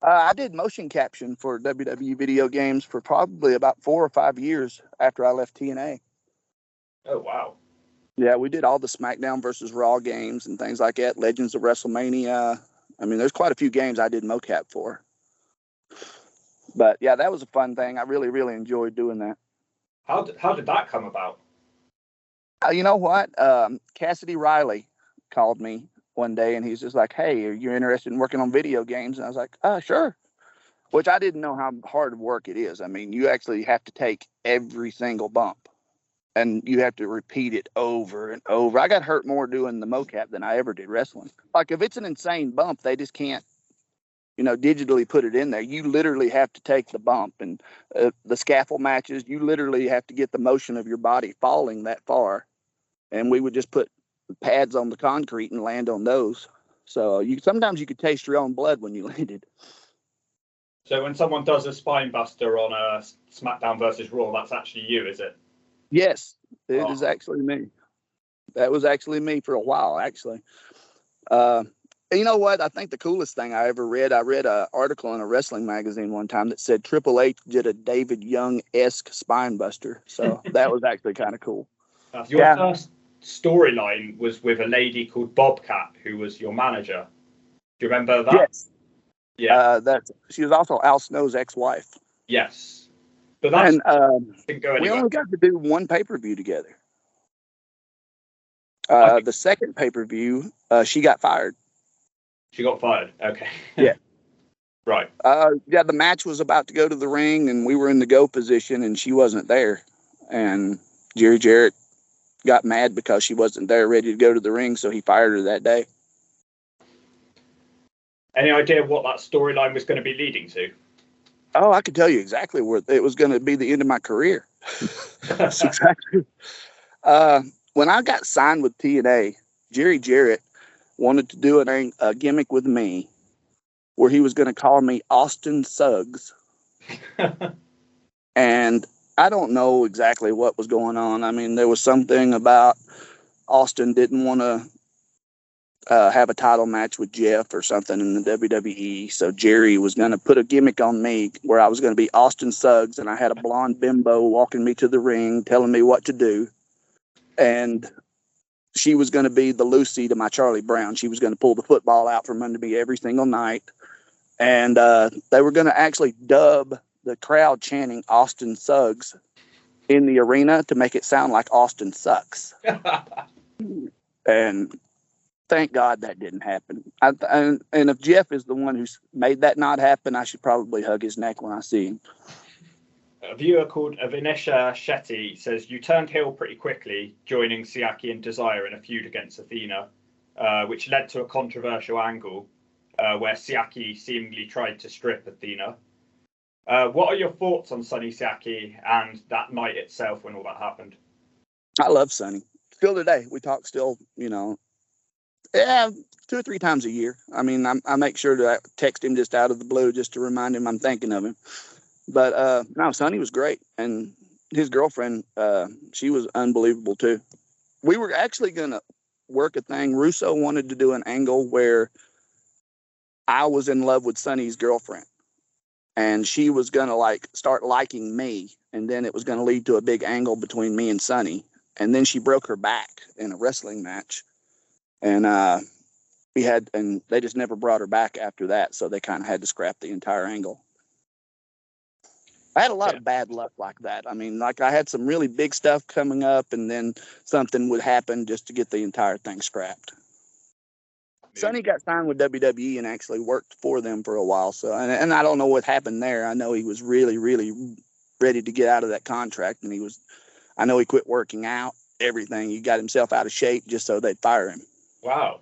I did motion caption for WWE video games for probably about 4 or 5 years after I left TNA. Oh, wow. Yeah, we did all the SmackDown versus Raw games and things like that, Legends of WrestleMania. I mean, there's quite a few games I did mocap for. But yeah, that was a fun thing. I really, really enjoyed doing that. How did that come about? You know what? Cassidy Riley called me one day and he's just like, "Hey, are you interested in working on video games?" And I was like, sure. Which I didn't know how hard work it is. I mean, you actually have to take every single bump and you have to repeat it over and over. I got hurt more doing the mocap than I ever did wrestling. Like if it's an insane bump, they just can't, digitally put it in there. You literally have to take the bump. And the scaffold matches, you literally have to get the motion of your body falling that far. And we would just put pads on the concrete and land on those. So sometimes you could taste your own blood when you landed. So when someone does a spine buster on a SmackDown versus Raw, that's actually you, is it? Yes, it is actually me. That was actually me for a while, actually. You know what? I think the coolest thing I ever read, I read an article in a wrestling magazine one time that said Triple H did a David Young-esque spine buster. So that was actually kind of cool. Your first storyline was with a lady called Bobcat, who was your manager. Do you remember that? Yes. Yeah. She was also Al Snow's ex-wife. Yes. But that didn't go anywhere. We only got to do one pay-per-view together. The second pay-per-view, she got fired. She got fired. Okay. Yeah. Right. The match was about to go to the ring, and we were in the go position, and she wasn't there. And Jerry Jarrett got mad because she wasn't there, ready to go to the ring, so he fired her that day. Any idea what that storyline was going to be leading to? Oh, I could tell you exactly where it was going to be the end of my career. That's exactly. When I got signed with TNA, Jerry Jarrett wanted to do a gimmick with me where he was going to call me Austin Suggs. And I don't know exactly what was going on. I mean, there was something about Austin didn't want to have a title match with Jeff or something in the WWE. So Jerry was going to put a gimmick on me where I was going to be Austin Suggs, and I had a blonde bimbo walking me to the ring, telling me what to do. And she was going to be the Lucy to my Charlie Brown. She was going to pull the football out from under me every single night. And they were going to actually dub the crowd chanting Austin Suggs in the arena to make it sound like Austin sucks. And thank God that didn't happen. And if Jeff is the one who's made that not happen, I should probably hug his neck when I see him. A viewer called Avinesha Shetty says, you turned heel pretty quickly, joining Siaki and Desire in a feud against Athena, which led to a controversial angle where Siaki seemingly tried to strip Athena. What are your thoughts on Sonny Siaki and that night itself when all that happened? I love Sonny. Still today, we talk still, 2 or 3 times a year. I mean, I make sure to text him just out of the blue just to remind him I'm thinking of him. But no, Sonny was great. And his girlfriend, she was unbelievable too. We were actually going to work a thing. Russo wanted to do an angle where I was in love with Sonny's girlfriend. And she was going to start liking me. And then it was going to lead to a big angle between me and Sonny. And then she broke her back in a wrestling match. And they just never brought her back after that. So they kind of had to scrap the entire angle. I had a lot of bad luck like that. I mean, I had some really big stuff coming up, and then something would happen just to get the entire thing scrapped. Sonny got signed with WWE and actually worked for them for a while. So, and I don't know what happened there. I know he was really, really ready to get out of that contract, and I know he quit working out, everything. He got himself out of shape just so they'd fire him. Wow.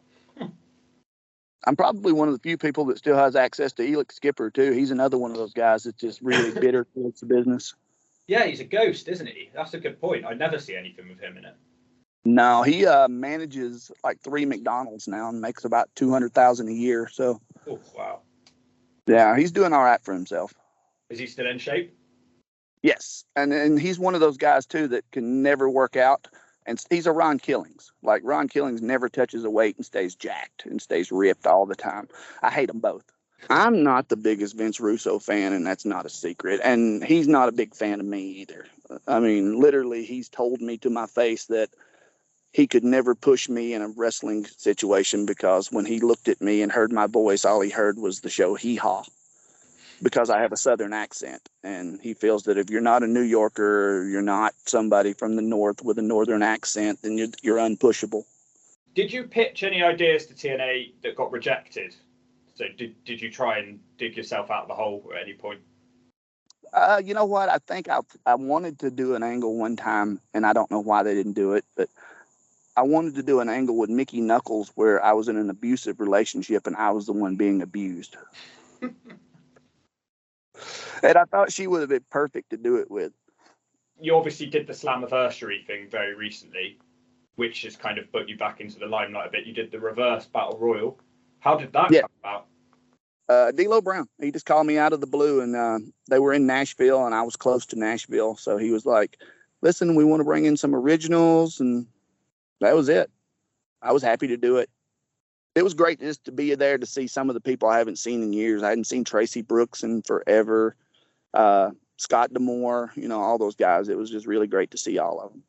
I'm probably one of the few people that still has access to Elix Skipper, too. He's another one of those guys that's just really bitter towards the business. Yeah, he's a ghost, isn't he? That's a good point. I never see anything with him in it. No, he manages 3 McDonald's now and makes about $200,000 a year. So, oh, wow. Yeah, he's doing all right for himself. Is he still in shape? Yes, and he's one of those guys, too, that can never work out. And he's a Ron Killings. Ron Killings never touches a weight and stays jacked and stays ripped all the time. I hate them both. I'm not the biggest Vince Russo fan, and that's not a secret. And he's not a big fan of me either. I mean, literally, he's told me to my face that he could never push me in a wrestling situation because when he looked at me and heard my voice, all he heard was the show Hee Haw because I have a Southern accent. And he feels that if you're not a New Yorker, or you're not somebody from the North with a Northern accent, then you're unpushable. Did you pitch any ideas to TNA that got rejected? So did you try and dig yourself out of the hole at any point? You know what? I think I wanted to do an angle one time, and I don't know why they didn't do it, but I wanted to do an angle with Mickey Knuckles where I was in an abusive relationship and I was the one being abused. And I thought she would have been perfect to do it with. You obviously did the Slammiversary thing very recently, which has kind of put you back into the limelight a bit. You did the reverse battle royal. How did that come about? D'Lo Brown, he just called me out of the blue, and they were in Nashville, and I was close to Nashville, so he was like, "Listen, we want to bring in some originals," and that was it. I was happy to do it. It was great just to be there to see some of the people I haven't seen in years. I hadn't seen Tracy Brooks in forever, Scott D'Amore, all those guys. It was just really great to see all of them.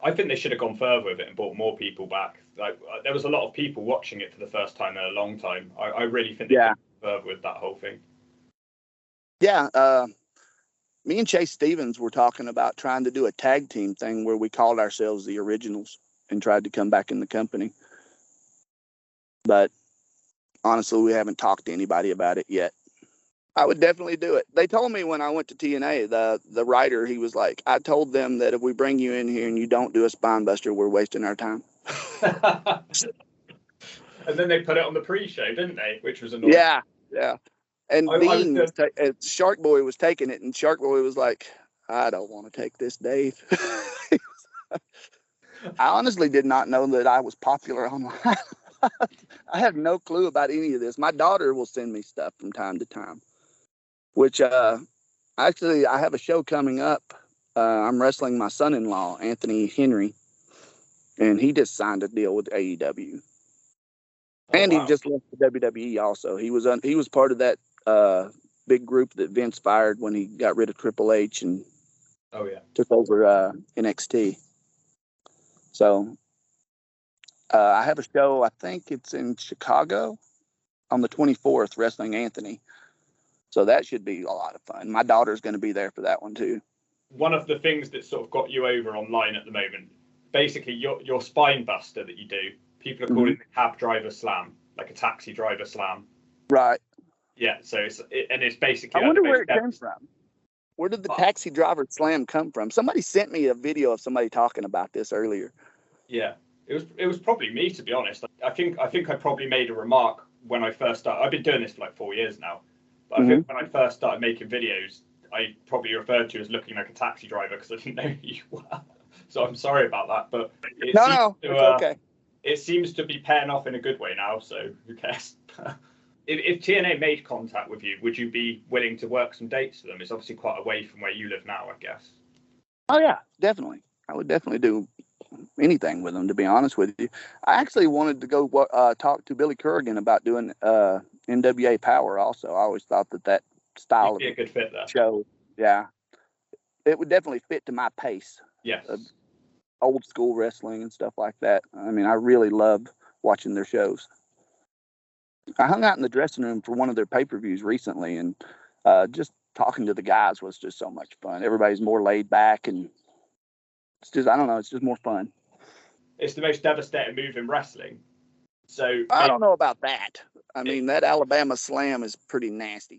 I think they should have gone further with it and brought more people back. Like there was a lot of people watching it for the first time in a long time. I really think they could have gone further with that whole thing. Yeah, me and Chase Stevens were talking about trying to do a tag team thing where we called ourselves the Originals and tried to come back in the company. But honestly, we haven't talked to anybody about it yet. I would definitely do it. They told me when I went to TNA, the writer, he was like, I told them that if we bring you in here and you don't do a spine buster, we're wasting our time. And then they put it on the pre-show, didn't they? Which was annoying. Yeah. And Dean, Shark Boy was taking it, and Shark Boy was like, I don't want to take this, Dave. I honestly did not know that I was popular online. I have no clue about any of this. My daughter will send me stuff from time to time, which actually I have a show coming up. I'm wrestling my son-in-law, Anthony Henry, and he just signed a deal with AEW. And he just left the WWE also. He was part of that big group that Vince fired when he got rid of Triple H and took over NXT. So I have a show, I think it's in Chicago on the 24th, wrestling Anthony. So that should be a lot of fun. My daughter's going to be there for that one too. One of the things that sort of got you over online at the moment, basically your spine buster that you do, people are calling it the cab driver slam, like a taxi driver slam. Right. Yeah. So it's basically. I wonder where it came from. Where did the taxi driver slam come from? Somebody sent me a video of somebody talking about this earlier. Yeah, it was probably me, to be honest. I think I probably made a remark when I first started. I've been doing this for like 4 years now, but I think when I first started making videos, I probably referred to you as looking like a taxi driver because I didn't know who you were. So I'm sorry about that, but it's okay. It seems to be paying off in a good way now. So who cares? If TNA made contact with you, would you be willing to work some dates for them? It's obviously quite away from where you live now, I guess. Oh yeah, definitely. I would definitely do anything with them, to be honest with you. I actually wanted to go talk to Billy Corrigan about doing NWA Power also. I always thought that style would be a good fit there. Show, yeah. It would definitely fit to my pace. Yes. Old school wrestling and stuff like that. I mean, I really love watching their shows. I hung out in the dressing room for one of their pay-per-views recently, and just talking to the guys was just so much fun. Everybody's more laid back, and it's just, I don't know, it's just more fun. It's the most devastating move in wrestling. So I don't know about that. I mean, that Alabama slam is pretty nasty.